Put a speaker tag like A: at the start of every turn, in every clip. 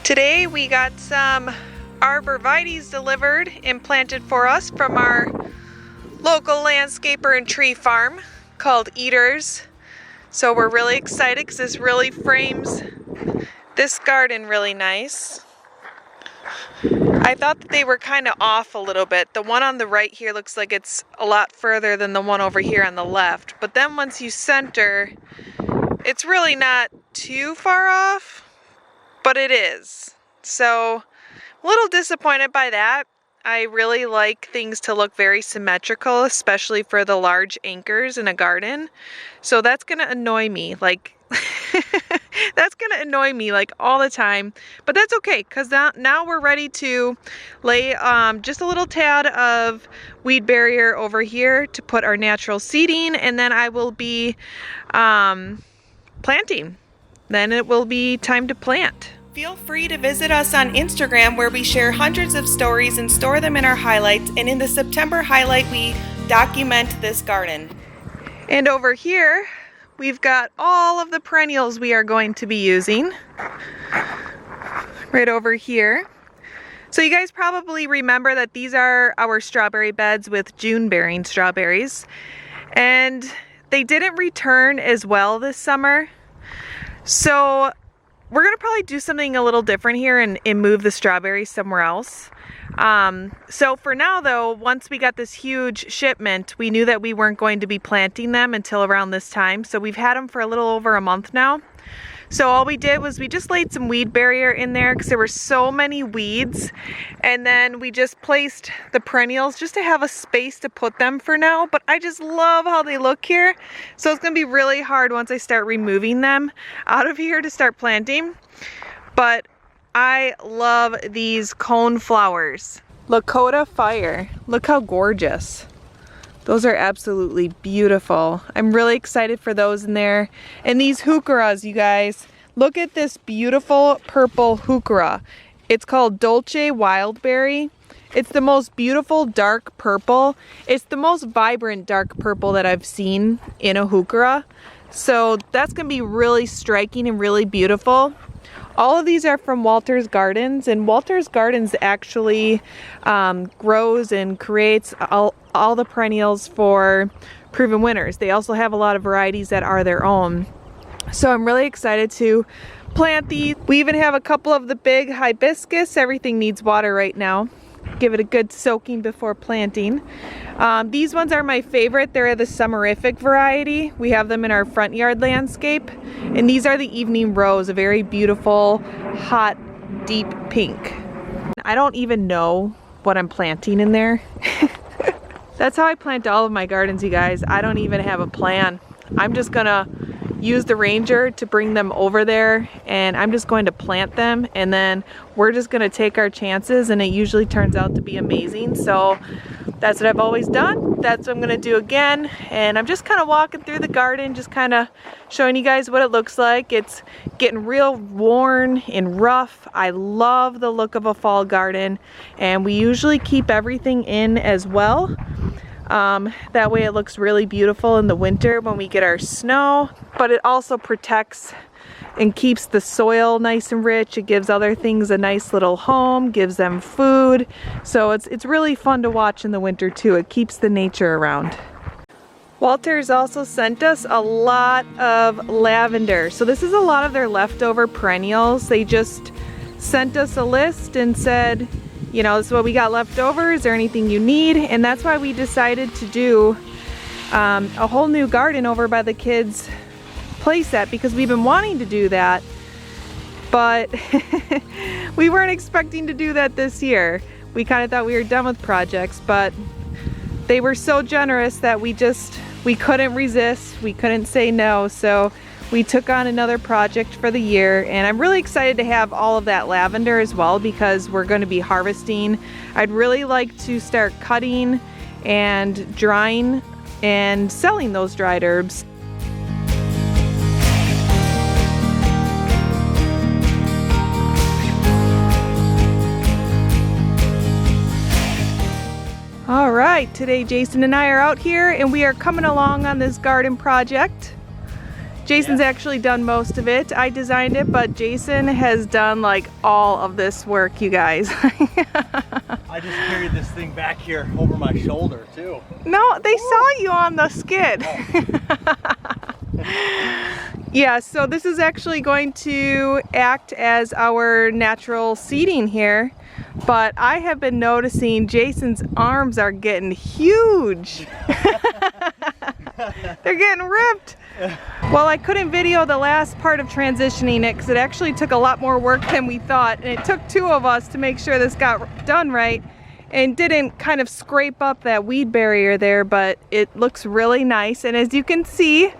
A: Today we got some arborvitaes delivered and planted for us from our local landscaper and tree farm called Eaters. So we're really excited because this really frames this garden really nice. I thought that they were kind of off a little bit. The one on the right here looks like it's a lot further than the one over here on the left. But then once you center, it's really not too far off. But it is. So, a little disappointed by that. I really like things to look very symmetrical, especially for the large anchors in a garden. So that's gonna annoy me, like, that's gonna annoy me like all the time. But that's okay, because now we're ready to lay just a little tad of weed barrier over here to put our natural seeding, and then I will be planting. Then it will be time to plant. Feel free to visit us on Instagram, where we share hundreds of stories and store them in our highlights. And in the September highlight, we document this garden. And over here, we've got all of the perennials we are going to be using. Right over here. So you guys probably remember that these are our strawberry beds with June-bearing strawberries. And they didn't return as well this summer. So we're gonna probably do something a little different here and move the strawberries somewhere else. So for now though, once we got this huge shipment, we knew that we weren't going to be planting them until around this time. So we've had them for a little over a month now. So all we did was we just laid some weed barrier in there because there were so many weeds. And then we just placed the perennials just to have a space to put them for now. But I just love how they look here. So it's gonna be really hard once I start removing them out of here to start planting. But I love these cone flowers. Lakota Fire. Look how gorgeous. Those are absolutely beautiful. I'm really excited for those in there. And these heucheras, you guys. Look at this beautiful purple heuchera. It's called Dolce Wildberry. It's the most beautiful dark purple. It's the most vibrant dark purple that I've seen in a heuchera. So that's gonna be really striking and really beautiful. All of these are from Walter's Gardens, and Walter's Gardens actually grows and creates all the perennials for proven winners. They also have a lot of varieties that are their own. So I'm really excited to plant these. We even have a couple of the big hibiscus. Everything needs water right now. Give it a good soaking before planting. These ones are my favorite. They're the summerific variety. We have them in our front yard landscape. And these are the evening rose, a very beautiful, hot, deep pink. I don't even know what I'm planting in there. That's how I plant all of my gardens, you guys. I don't even have a plan. I'm just gonna use the ranger to bring them over there, and I'm just going to plant them, and then we're just gonna take our chances, and it usually turns out to be amazing. So that's what I've always done. That's what I'm gonna do again. And I'm just kind of walking through the garden, just kind of showing you guys what it looks like. It's getting real worn and rough. I love the look of a fall garden, and we usually keep everything in as well. That way it looks really beautiful in the winter when we get our snow, but it also protects and keeps the soil nice and rich. It gives other things a nice little home, gives them food. So it's really fun to watch in the winter too. It keeps the nature around. Walter's also sent us a lot of lavender. So this is a lot of their leftover perennials. They just sent us a list and said, you know, this is what we got left over. Is there anything you need? And that's why we decided to do a whole new garden over by the kids' playset, because we've been wanting to do that, but we weren't expecting to do that this year. We kind of thought we were done with projects, but they were so generous that we couldn't resist. We couldn't say no. So we took on another project for the year, and I'm really excited to have all of that lavender as well, because we're going to be harvesting. I'd really like to start cutting and drying and selling those dried herbs. All right, today Jason and I are out here, and we are coming along on this garden project. Jason's actually done most of it. I designed it, but Jason has done like all of this work, you guys.
B: I just carried this thing back here over my shoulder too.
A: No, they saw you on the skid. Yeah, so this is actually going to act as our natural seating here, but I have been noticing Jason's arms are getting huge. They're getting ripped. Well, I couldn't video the last part of transitioning it because it actually took a lot more work than we thought, and it took 2 of us to make sure this got done right and didn't kind of scrape up that weed barrier there, but it looks really nice. And as you can see,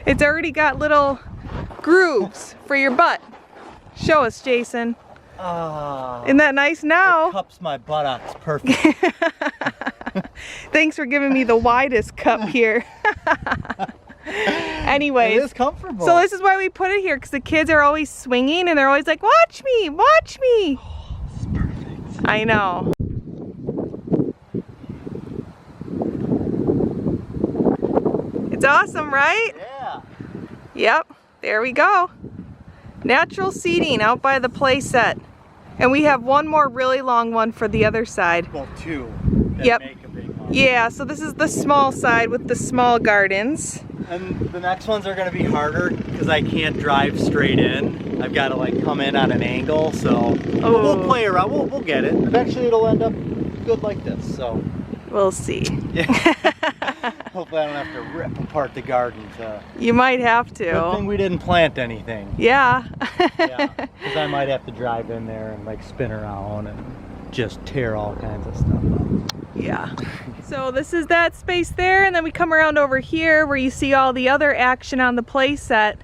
A: it's already got little grooves for your butt. Show us, Jason. Isn't that nice now?
B: It cups my buttocks perfect.
A: Thanks for giving me the widest cup here. Anyways,
B: it is comfortable.
A: So this is why we put it here, because the kids are always swinging and they're always like, watch me, watch me.
B: Oh, it's perfect.
A: I know. It's awesome, right?
B: Yeah.
A: Yep, there we go. Natural seating out by the play set. And we have one more really long one for the other side.
B: Well, 2 that
A: Yep.
B: make a big one.
A: Yeah, so this is the small side with the small gardens.
B: And the next ones are going to be harder because I can't drive straight in. I've got to like come in at an angle, so we'll play around. We'll get it. Eventually it'll end up good like this, so.
A: We'll see.
B: Yeah. Hopefully I don't have to rip apart the garden.
A: You might have to.
B: Good thing we didn't plant anything.
A: Yeah.
B: Yeah, because I might have to drive in there and like spin around and just tear all kinds of stuff up.
A: Yeah. So this is that space there, and then we come around over here where you see all the other action on the play set.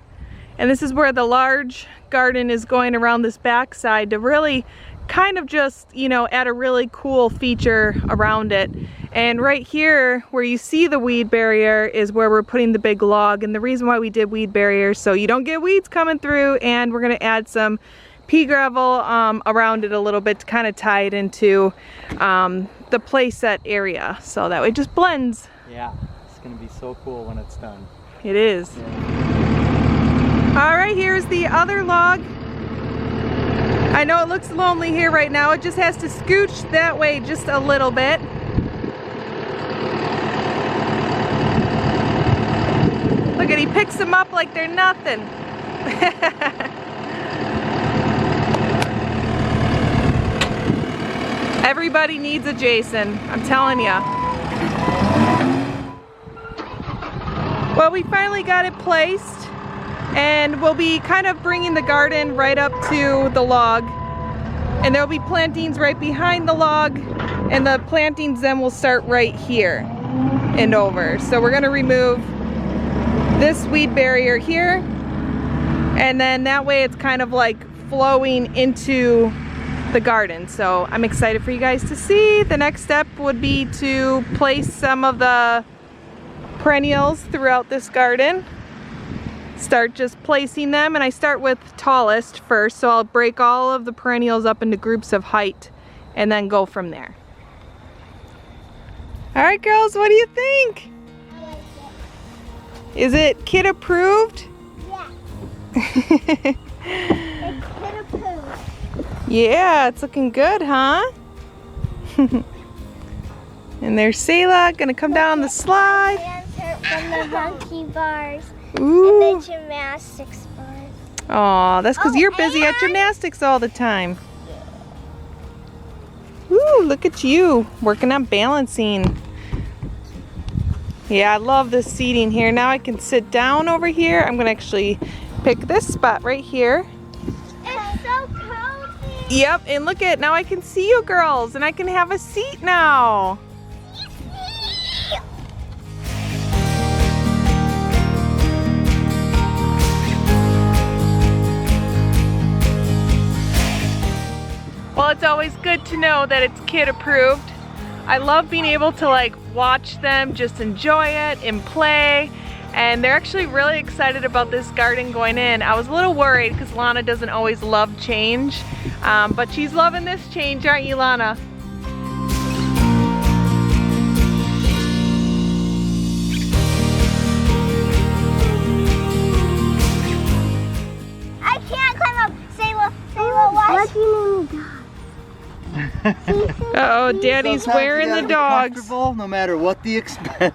A: And this is where the large garden is going around this back side to really kind of just, you know, add a really cool feature around it. And right here where you see the weed barrier is where we're putting the big log. And the reason why we did weed barriers, so you don't get weeds coming through, and we're gonna add some pea gravel around it a little bit to kind of tie it into the play set area, so that way it just blends.
B: Yeah, it's gonna be so cool when it's done.
A: It is.
B: Yeah.
A: All right, here's the other log. I know it looks lonely here right now. It just has to scooch that way just a little bit. Look at, he picks them up like they're nothing. Everybody needs a Jason, I'm telling ya. Well, we finally got it placed, and we'll be kind of bringing the garden right up to the log, and there'll be plantings right behind the log, and the plantings then will start right here and over. So we're gonna remove this weed barrier here, and then that way it's kind of like flowing into the garden. So I'm excited for you guys to see. The next step would be to place some of the perennials throughout this garden. Start just placing them, and I start with tallest first, so I'll break all of the perennials up into groups of height and then go from there. All right, girls, what do you think?
C: I like it.
A: Is it kid approved?
C: Yeah. It's kid approved.
A: Yeah, it's looking good, huh? And there's Selah gonna come down the slide.
C: From the monkey bars
A: Ooh.
C: and the gymnastics bars.
A: Aw, that's because you're busy at
C: and-
A: gymnastics all the time. Ooh, look at you, working on balancing. Yeah, I love this seating here. Now I can sit down over here. I'm gonna actually pick this spot right here.
C: It's so cozy.
A: Yep, and look at, now I can see you girls, and I can have a seat now. Well, it's always good to know that it's kid approved. I love being able to like watch them just enjoy it and play, and they're actually really excited about this garden going in. I was a little worried because Lana doesn't always love change, but she's loving this change, aren't you, Lana? Uh-oh, Daddy's
B: Sometimes
A: wearing
B: you
A: the
B: gotta be
A: dogs.
B: comfortable no matter what the expense.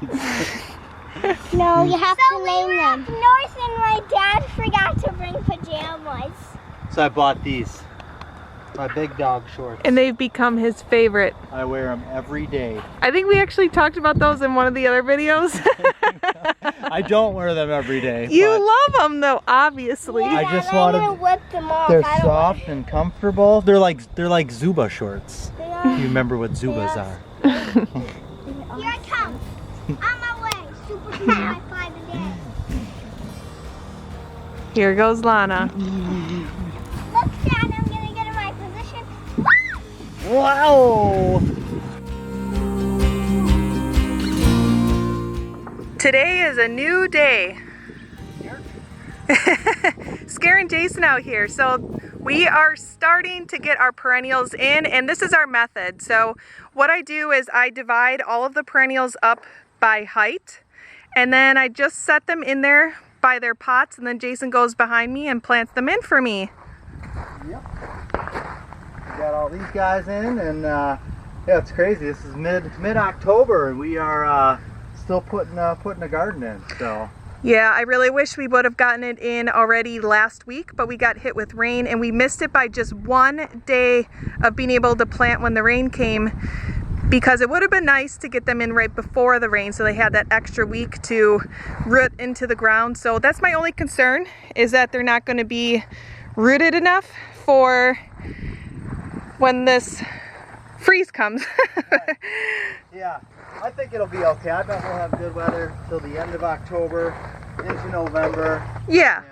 C: No, you have to name them. Up north and my dad forgot to bring pajamas.
B: So I bought these. My big dog shorts.
A: And they've become his favorite.
B: I wear them every day.
A: I think we actually talked about those in one of the other videos.
B: I don't wear them every day.
A: You
B: but
A: love them though, obviously.
C: Yeah,
B: I just
C: I'm
B: wanted-
C: gonna whip them off.
B: they're
C: I don't
B: soft and comfortable. They're like Zuba shorts.
C: They
B: You
C: are.
B: remember what Zubas are?
C: Here I come. On my way. Super high five a day.
A: Here goes Lana.
C: Look, Dad, I'm gonna get in my position.
B: Wow!
A: Today is a new day. Scaring Jason out here. So we are starting to get our perennials in, and this is our method. So what I do is I divide all of the perennials up by height, and then I just set them in there by their pots, and then Jason goes behind me and plants them in for me.
B: Yep. We got all these guys in, and yeah, it's crazy. This is mid-October, and we are still putting a garden in. So
A: Yeah, I really wish we would have gotten it in already last week, but we got hit with rain and we missed it by just one day of being able to plant when the rain came, because it would have been nice to get them in right before the rain so they had that extra week to root into the ground. So that's my only concern, is that they're not going to be rooted enough for when this freeze comes.
B: yeah, I think it'll be okay. I bet we'll have good weather till the end of October into November.
A: Yeah.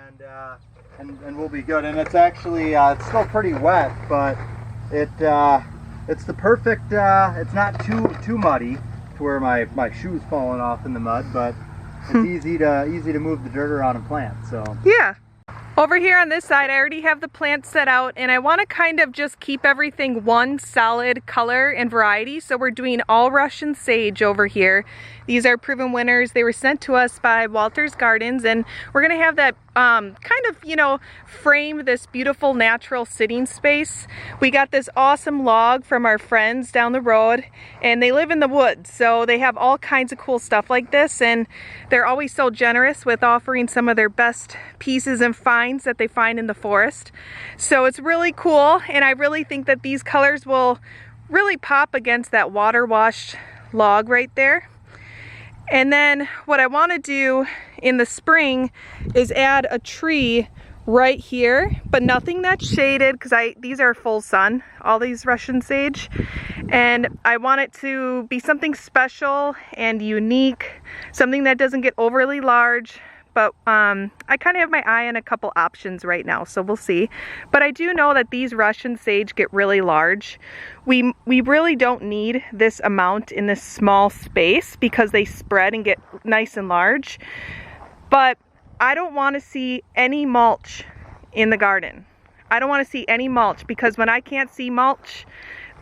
B: And we'll be good. And it's actually it's still pretty wet, but it's the perfect. It's not too muddy to where my shoes falling off in the mud, but it's easy to move the dirt around and plant. So
A: Yeah. Over here on this side, I already have the plants set out, and I want to kind of just keep everything one solid color and variety. So we're doing all Russian sage over here. These are proven winners. They were sent to us by Walter's Gardens, and we're going to have that kind of, you know, frame this beautiful natural sitting space. We got this awesome log from our friends down the road, and they live in the woods, so they have all kinds of cool stuff like this, and they're always so generous with offering some of their best pieces and finds that they find in the forest. So it's really cool, and I really think that these colors will really pop against that water washed log right there. And then what I want to do in the spring is add a tree right here, but nothing that's shaded, because these are full sun, all these Russian sage, and I want it to be something special and unique, something that doesn't get overly large. But I kind of have my eye on a couple options right now, so we'll see. But I do know that these Russian sage get really large. We really don't need this amount in this small space because they spread and get nice and large. But I don't want to see any mulch in the garden. I don't want to see any mulch, because when I can't see mulch,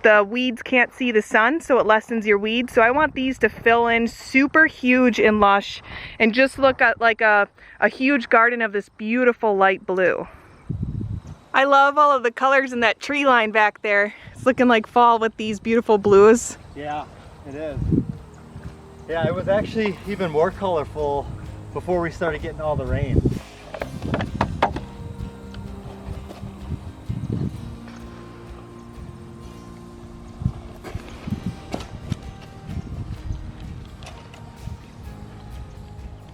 A: the weeds can't see the sun, so it lessens your weeds. So I want these to fill in super huge and lush and just look at like a huge garden of this beautiful light blue. I love all of the colors in that tree line back there. It's looking like fall with these beautiful blues.
B: yeah, it is. Yeah, it was actually even more colorful before we started getting all the rain.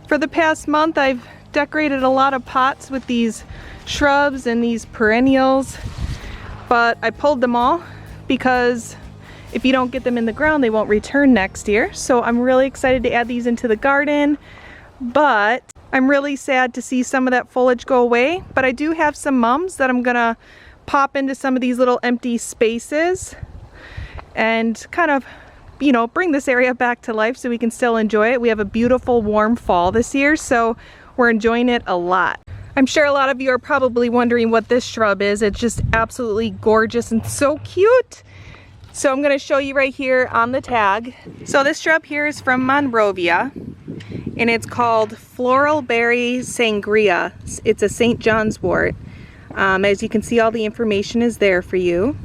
A: For the past month, I've decorated a lot of pots with these shrubs and these perennials, but I pulled them all because if you don't get them in the ground, they won't return next year. So I'm really excited to add these into the garden, but I'm really sad to see some of that foliage go away. But I do have some mums that I'm gonna pop into some of these little empty spaces and kind of, you know, bring this area back to life so we can still enjoy it. We have a beautiful warm fall this year, so we're enjoying it a lot. I'm sure a lot of you are probably wondering what this shrub is. It's just absolutely gorgeous and so cute. So I'm gonna show you right here on the tag. So this shrub here is from Monrovia, and it's called Floral Berry Sangria. It's a St. John's wort. As you can see, all the information is there for you.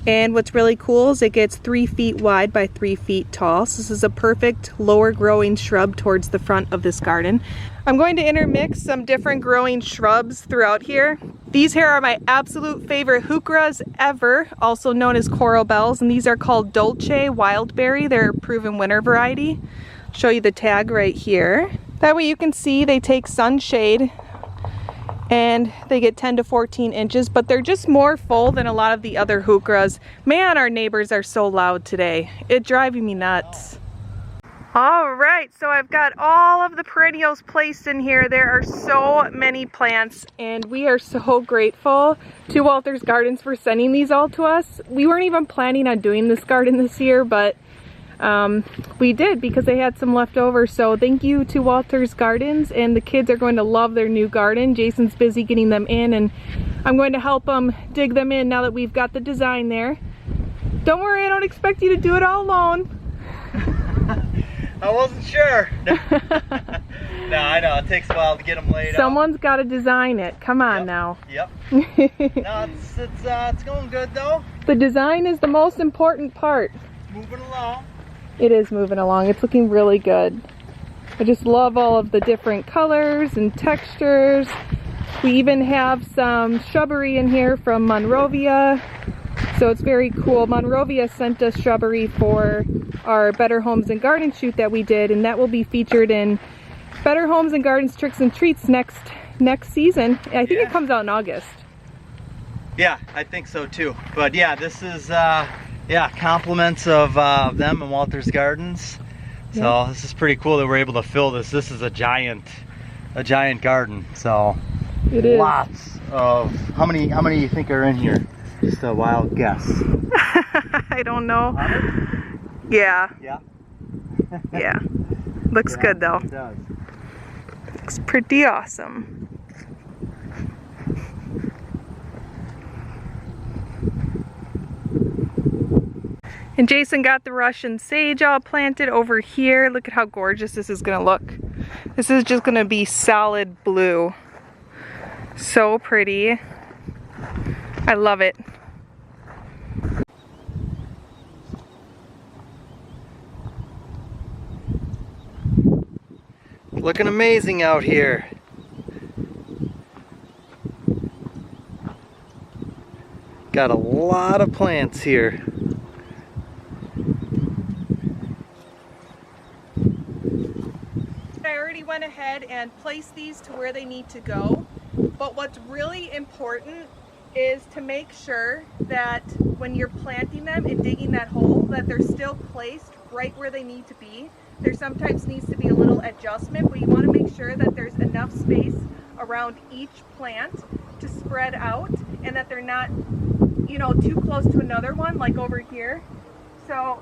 A: And what's really cool is it gets 3 feet wide by 3 feet tall. So this is a perfect lower growing shrub towards the front of this garden. I'm going to intermix some different growing shrubs throughout here. These here are my absolute favorite heucheras ever, also known as coral bells, and these are called Dolce Wildberry. They're a proven winter variety. I'll show you the tag right here. That way you can see they take sunshade and they get 10 to 14 inches, but they're just more full than a lot of the other heucheras. Man, our neighbors are so loud today. It's driving me nuts. All right, so I've got all of the perennials placed in here. There are so many plants, and we are so grateful to Walter's Gardens for sending these all to us. We weren't even planning on doing this garden this year, but we did because they had some left over. So thank you to Walter's Gardens, and the kids are going to love their new garden. Jason's busy getting them in, and I'm going to help them dig them in now that we've got the design there. Don't worry, I don't expect you to do it all alone.
B: I wasn't sure. No, I know, it takes a while to get them laid out.
A: Someone's got to design it. Come on now.
B: Yep. No, it's going good though.
A: The design is the most important part.
B: Moving along.
A: It is moving along. It's looking really good. I just love all of the different colors and textures. We even have some shrubbery in here from Monrovia. So it's very cool. Monrovia sent us shrubbery for our Better Homes and Gardens shoot that we did, and that will be featured in Better Homes and Gardens Tricks and Treats next season. I think it comes out in August.
B: Yeah, I think so too. But yeah, this is compliments of them and Walter's Gardens. So this is pretty cool that we're able to fill this. This is a giant garden. So
A: it is.
B: Lots of, how many do you think are in here? Just a wild guess.
A: I don't know.
B: 100?
A: Yeah.
B: Yeah.
A: Yeah. Looks good though.
B: It does.
A: Looks pretty awesome. And Jason got the Russian sage all planted over here. Look at how gorgeous this is gonna look. This is just gonna be solid blue. So pretty. I love it.
B: Looking amazing out here. Got a lot of plants here.
A: I already went ahead and placed these to where they need to go, but what's really important is to make sure that when you're planting them and digging that hole, that they're still placed right where they need to be. There sometimes needs to be a little adjustment, but you want to make sure that there's enough space around each plant to spread out and that they're not, you know, too close to another one, like over here. So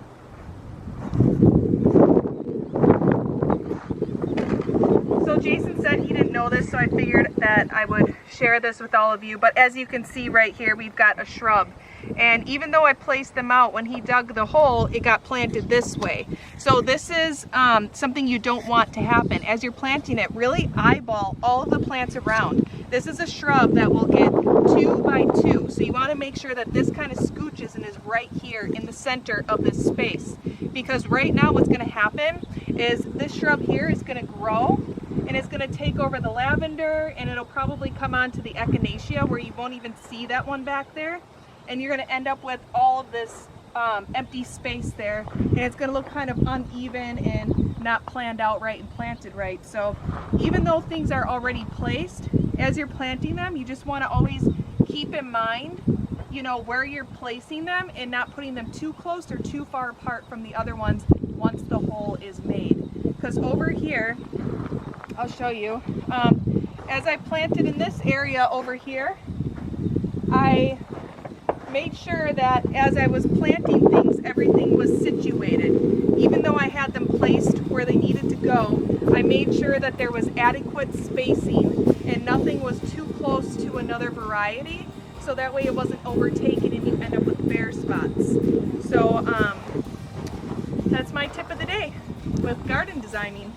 A: Jason said he didn't know this, so I figured that I would share this with all of you. But as you can see right here, we've got a shrub. And even though I placed them out, when he dug the hole, it got planted this way. So this is something you don't want to happen. As you're planting it, really eyeball all of the plants around. This is a shrub that will get 2 by 2. So you want to make sure that this kind of scooches and is right here in the center of this space. Because right now what's going to happen is this shrub here is going to grow, and it's going to take over the lavender, and it'll probably come onto the echinacea where you won't even see that one back there. And you're going to end up with all of this empty space there, and it's going to look kind of uneven and not planned out right and planted right. So even though things are already placed, as you're planting them, you just want to always keep in mind, you know, where you're placing them and not putting them too close or too far apart from the other ones once the hole is made. Because over here, I'll show you, as I planted in this area over here, I made sure that as I was planting things, everything was situated. Even though I had them placed where they needed to go, I made sure that there was adequate spacing and nothing was too close to another variety, so that way it wasn't overtaken and you end up with bare spots. So that's my tip of the day with garden designing.